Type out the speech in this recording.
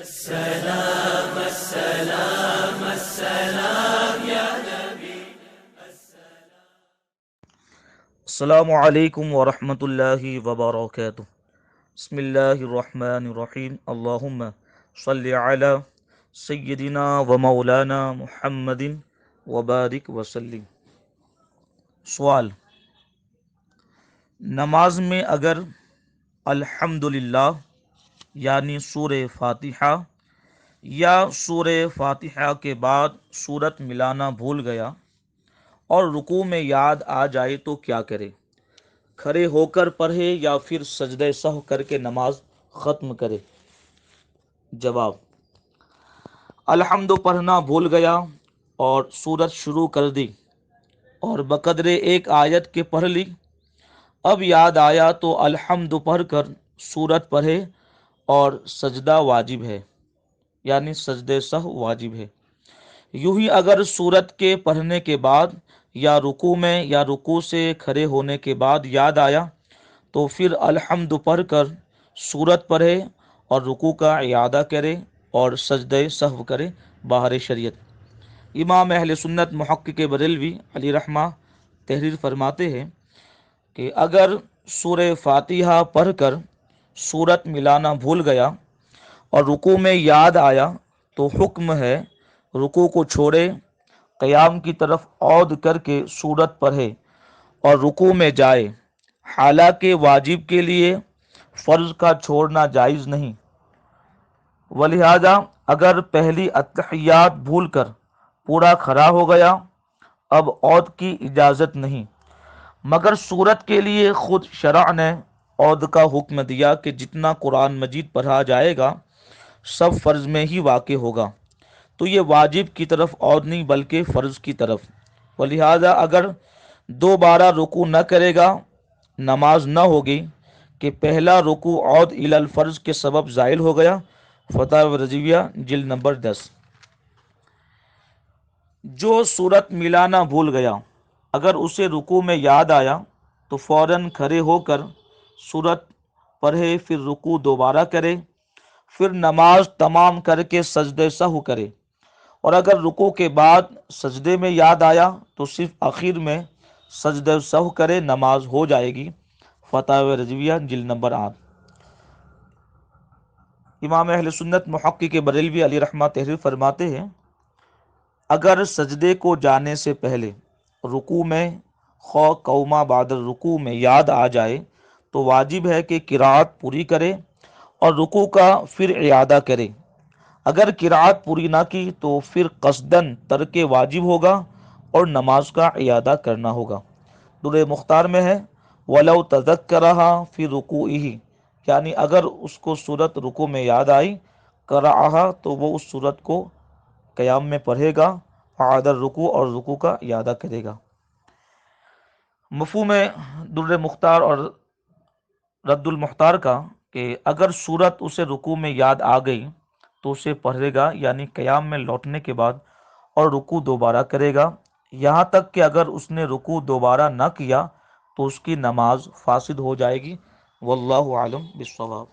السلام السلام السلام یا نبی. السلام علیکم ورحمۃ اللہ وبرکاتہ. بسم اللہ الرحمن الرحیم. اللہم صلی علی سیدنا و مولانا محمد وبارک وسلم. سوال: نماز میں اگر الحمدللہ یعنی سورہ فاتحہ یا سورہ فاتحہ کے بعد سورت ملانا بھول گیا اور رکوع میں یاد آ جائے تو کیا کرے؟ کھڑے ہو کر پڑھے یا پھر سجدہ سہو کر کے نماز ختم کرے؟ جواب: الحمد پڑھنا بھول گیا اور سورت شروع کر دی اور بقدر ایک آیت کے پڑھ لی. اب یاد آیا تو الحمد پڑھ کر سورت پڑھے اور سجدہ واجب ہے، یعنی سجدہ سہو واجب ہے. یوں ہی اگر سورت کے پڑھنے کے بعد یا رکوع میں یا رکوع سے کھڑے ہونے کے بعد یاد آیا تو پھر الحمد پڑھ کر سورت پڑھے اور رکوع کا اعادہ کرے اور سجدہ سہو کرے باہر شریعت. امام اہل سنت محقق بریلوی علیہ رحمہ تحریر فرماتے ہیں کہ اگر سورہ فاتحہ پڑھ کر سورت ملانا بھول گیا اور رکوع میں یاد آیا تو حکم ہے رکوع کو چھوڑے، قیام کی طرف عود کر کے سورت پڑھے اور رکوع میں جائے. حالانکہ واجب کے لیے فرض کا چھوڑنا جائز نہیں، ولہذا اگر پہلی اتحیات بھول کر پورا کھڑا ہو گیا اب عود کی اجازت نہیں، مگر سورت کے لیے خود شرع نے عود کا حکم دیا کہ جتنا قرآن مجید پڑھا جائے گا سب فرض میں ہی واقع ہوگا، تو یہ واجب کی طرف عود نہیں بلکہ فرض کی طرف. ولہذا اگر دوبارہ رکوع نہ کرے گا نماز نہ ہوگی کہ پہلا رکوع عود الی الفرض کے سبب زائل ہو گیا. فتاوی رضویہ جلد نمبر 10. جو سورت ملانا بھول گیا اگر اسے رکوع میں یاد آیا تو فوراً کھڑے ہو کر سورت پڑھے، پھر رکوع دوبارہ کرے، پھر نماز تمام کر کے سجدہ سہو کرے، اور اگر رکوع کے بعد سجدے میں یاد آیا تو صرف آخر میں سجدہ سہو کرے، نماز ہو جائے گی. فتاوی رضویہ جلد نمبر 8. امام اہل سنت محقق بریلوی علیہ رحمہ تحریر فرماتے ہیں اگر سجدے کو جانے سے پہلے رکوع میں خواہ قوما بعد رکوع میں یاد آ جائے تو واجب ہے کہ قرات پوری کرے اور رکوع کا پھر اعادہ کرے. اگر قرات پوری نہ کی تو پھر قصداً ترک واجب ہوگا اور نماز کا اعادہ کرنا ہوگا. درِ مختار میں ہے وَلَوْ تَذَكَّرَهَا فِي رُكُوعِهِ، یعنی اگر اس کو سورت رکوع میں یاد آئی قرأها تو وہ اس سورت کو قیام میں پڑھے گا، اعاد الرکوع اور رکوع کا اعادہ کرے گا. مفہوم در مختار اور رد المختار کا کہ اگر سورت اسے رکوع میں یاد آ گئی تو اسے پڑھے گا، یعنی قیام میں لوٹنے کے بعد، اور رکوع دوبارہ کرے گا، یہاں تک کہ اگر اس نے رکوع دوبارہ نہ کیا تو اس کی نماز فاسد ہو جائے گی. واللہ اعلم بالصواب.